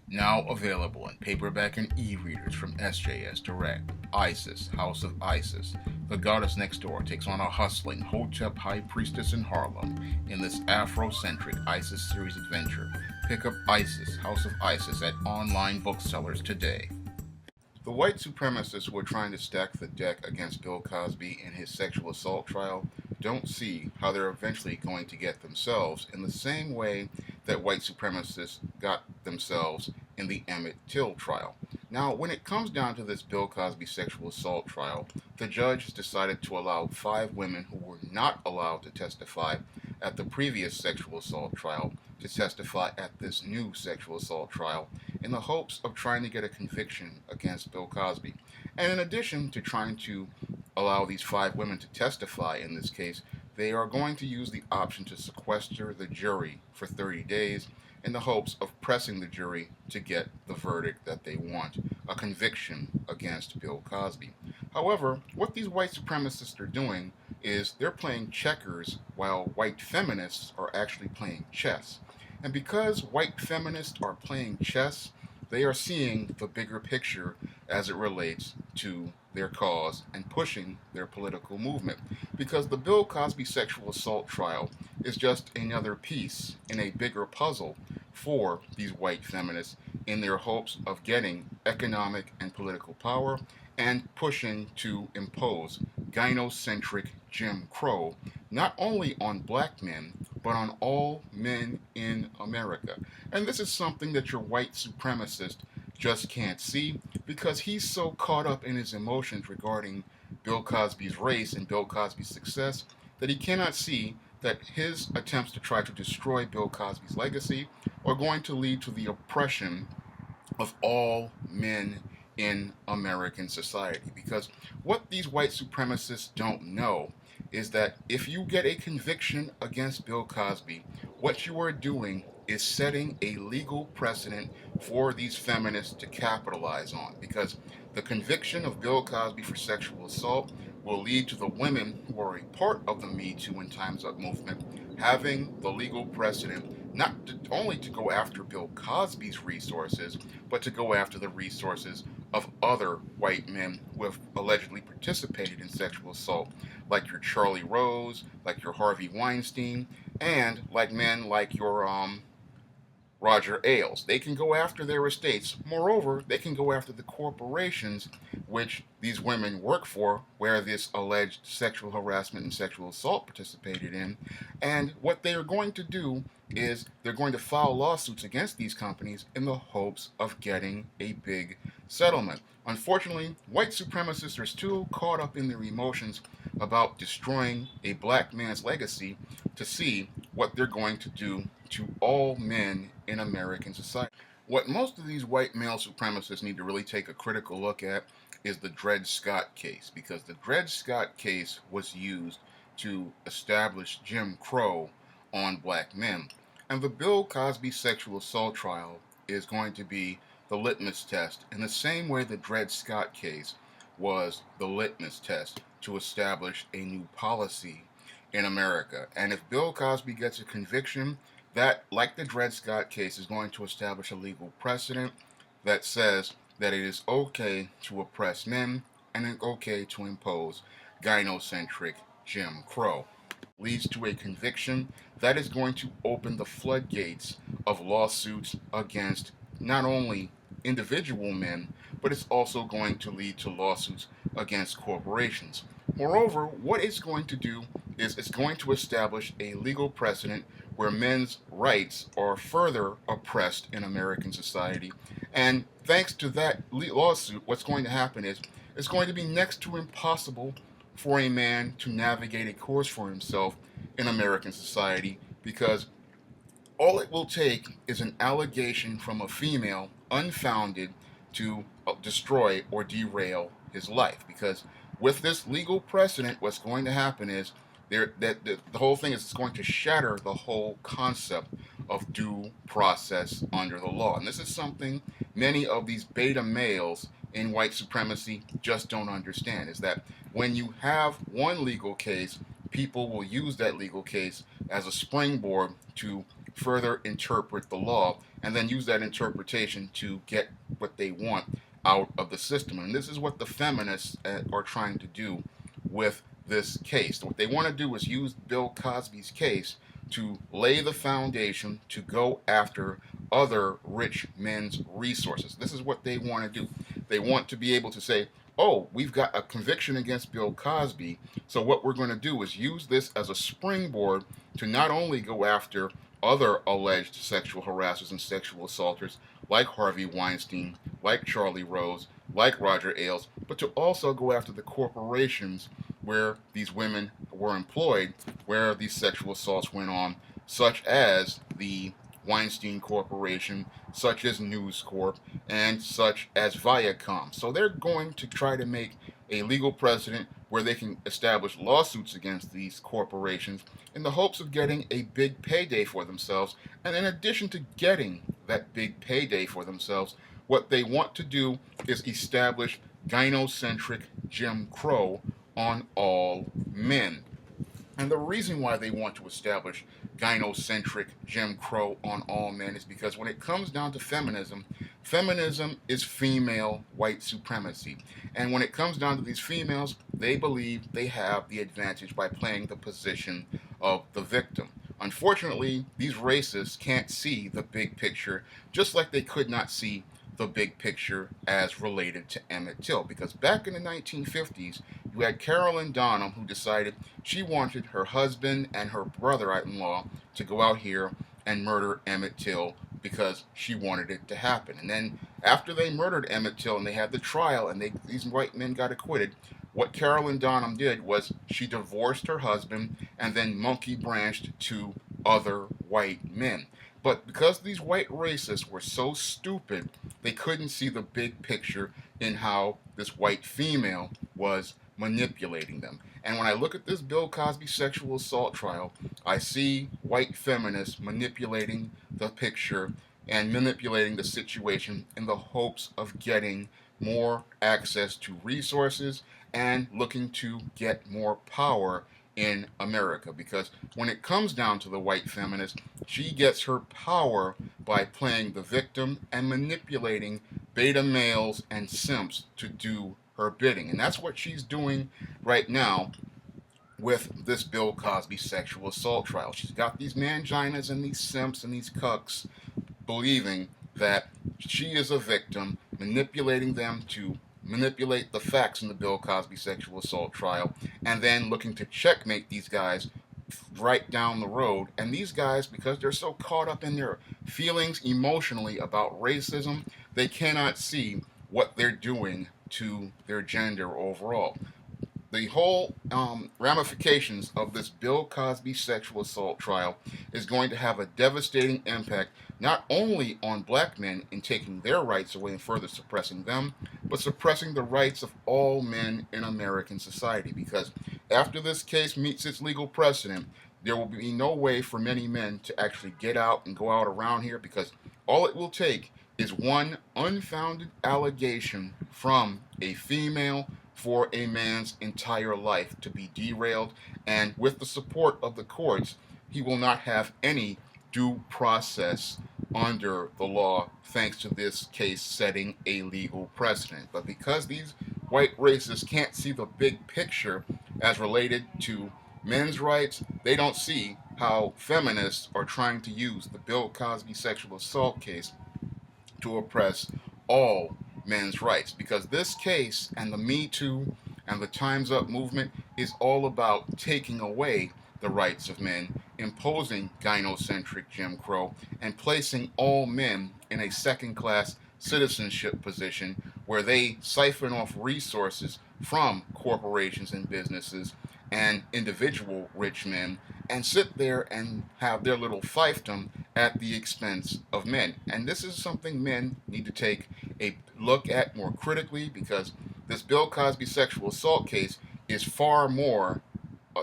Now available in paperback and e-readers from SJS Direct. ISIS, House of Isis. The goddess next door takes on a hustling Hotep high priestess in Harlem in this Afrocentric ISIS series adventure. Pick up ISIS, House of Isis at online booksellers today. The white supremacists who are trying to stack the deck against Bill Cosby in his sexual assault trial don't see how they're eventually going to get themselves in the same way that white supremacists got themselves in the Emmett Till trial. Now, when it comes down to this Bill Cosby sexual assault trial, the judge has decided to allow 5 women who were not allowed to testify at the previous sexual assault trial to testify at this new sexual assault trial in the hopes of trying to get a conviction against Bill Cosby. And in addition to trying to allow these 5 women to testify in this case, they are going to use the option to sequester the jury for 30 days in the hopes of pressing the jury to get the verdict that they want, a conviction against Bill Cosby. However, what these white supremacists are doing is they're playing checkers while white feminists are actually playing chess. And because white feminists are playing chess, they are seeing the bigger picture as it relates to their cause and pushing their political movement. Because the Bill Cosby sexual assault trial is just another piece in a bigger puzzle for these white feminists in their hopes of getting economic and political power and pushing to impose gynocentric Jim Crow not only on black men but on all men in America. And this is something that your white supremacist just can't see because he's so caught up in his emotions regarding Bill Cosby's race and Bill Cosby's success that he cannot see that his attempts to try to destroy Bill Cosby's legacy are going to lead to the oppression of all men in American society. Because what these white supremacists don't know is that if you get a conviction against Bill Cosby, what you are doing is setting a legal precedent for these feminists to capitalize on. Because the conviction of Bill Cosby for sexual assault will lead to the women who are a part of the Me Too and Time's Up movement having the legal precedent not to, only to go after Bill Cosby's resources, but to go after the resources of other white men who have allegedly participated in sexual assault, like your Charlie Rose, like your Harvey Weinstein, and like men like your Roger Ailes. They can go after their estates. Moreover, they can go after the corporations which these women work for, where this alleged sexual harassment and sexual assault participated in. And what they are going to do is they're going to file lawsuits against these companies in the hopes of getting a big settlement. Unfortunately, white supremacists are still caught up in their emotions about destroying a black man's legacy to see what they're going to do to all men in American society. What most of these white male supremacists need to really take a critical look at is the Dred Scott case, because the Dred Scott case was used to establish Jim Crow on black men. And the Bill Cosby sexual assault trial is going to be the litmus test in the same way the Dred Scott case was the litmus test to establish a new policy in America. And if Bill Cosby gets a conviction, that, like the Dred Scott case, is going to establish a legal precedent that says that it is okay to oppress men and it's okay to impose gynocentric Jim Crow. Leads to a conviction that is going to open the floodgates of lawsuits against not only individual men, but it's also going to lead to lawsuits against corporations. Moreover, what it's going to do is it's going to establish a legal precedent where men's rights are further oppressed in American society. And thanks to that lawsuit, what's going to happen is it's going to be next to impossible for a man to navigate a course for himself in American society, because all it will take is an allegation from a female, unfounded, to destroy or derail his life. Because with this legal precedent, what's going to happen is the whole thing is it's going to shatter the whole concept of due process under the law. And this is something many of these beta males in white supremacy just don't understand, is that when you have one legal case, people will use that legal case as a springboard to further interpret the law and then use that interpretation to get what they want out of the system. And this is what the feminists are trying to do with this case. What they want to do is use Bill Cosby's case to lay the foundation to go after other rich men's resources. This is what they want to do. They want to be able to say, oh, we've got a conviction against Bill Cosby, so what we're going to do is use this as a springboard to not only go after other alleged sexual harassers and sexual assaulters like Harvey Weinstein, like Charlie Rose, like Roger Ailes, but to also go after the corporations where these women were employed, where these sexual assaults went on, such as the Weinstein Corporation, such as News Corp, and such as Viacom. So they're going to try to make a legal precedent where they can establish lawsuits against these corporations in the hopes of getting a big payday for themselves. And in addition to getting that big payday for themselves, what they want to do is establish gynocentric Jim Crow on all men. And the reason why they want to establish gynocentric Jim Crow on all men is because when it comes down to feminism, feminism is female white supremacy. And when it comes down to these females, they believe they have the advantage by playing the position of the victim. Unfortunately, these racists can't see the big picture, just like they could not see the big picture as related to Emmett Till. Because back in the 1950s, you had Carolyn Donham, who decided she wanted her husband and her brother-in-law to go out here and murder Emmett Till because she wanted it to happen. And then after they murdered Emmett Till and they had the trial and these white men got acquitted, what Carolyn Donham did was she divorced her husband and then monkey branched to other white men. But because these white racists were so stupid, they couldn't see the big picture in how this white female was manipulating them. And when I look at this Bill Cosby sexual assault trial, I see white feminists manipulating the picture and manipulating the situation in the hopes of getting more access to resources and looking to get more power in America. Because when it comes down to the white feminist, she gets her power by playing the victim and manipulating beta males and simps to do her bidding. And that's what she's doing right now with this Bill Cosby sexual assault trial. She's got these manginas and these simps and these cucks believing that she is a victim, manipulating them to manipulate the facts in the Bill Cosby sexual assault trial, and then looking to checkmate these guys right down the road. And these guys, because they're so caught up in their feelings emotionally about racism, they cannot see what they're doing to their gender overall. The whole ramifications of this Bill Cosby sexual assault trial is going to have a devastating impact not only on black men in taking their rights away and further suppressing them, but suppressing the rights of all men in American society. Because after this case meets its legal precedent, there will be no way for many men to actually get out and go out around here, because all it will take is one unfounded allegation from a female for a man's entire life to be derailed, and with the support of the courts, he will not have any due process under the law, thanks to this case setting a legal precedent. But because these white racists can't see the big picture as related to men's rights, they don't see how feminists are trying to use the Bill Cosby sexual assault case to oppress all men's rights. Because this case and the Me Too and the Time's Up movement is all about taking away the rights of men, imposing gynocentric Jim Crow, and placing all men in a second-class citizenship position where they siphon off resources from corporations and businesses and individual rich men and sit there and have their little fiefdom at the expense of men. And this is something men need to take a look at more critically, because this Bill Cosby sexual assault case is far more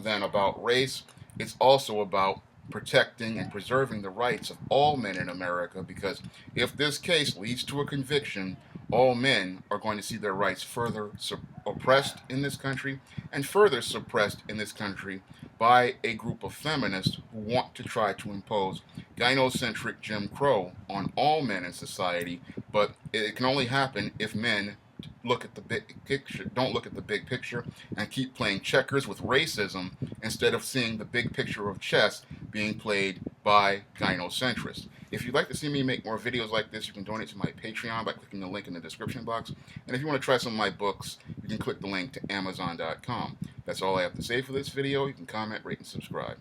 than about race. It's also about protecting and preserving the rights of all men in America, because if this case leads to a conviction, all men are going to see their rights further oppressed in this country and further suppressed in this country by a group of feminists who want to try to impose gynocentric Jim Crow on all men in society, but it can only happen if men look at the big picture, don't look at the big picture, and keep playing checkers with racism instead of seeing the big picture of chess being played by gynocentrists. If you'd like to see me make more videos like this, you can donate to my Patreon by clicking the link in the description box. And if you want to try some of my books, you can click the link to Amazon.com. That's all I have to say for this video. You can comment, rate, and subscribe.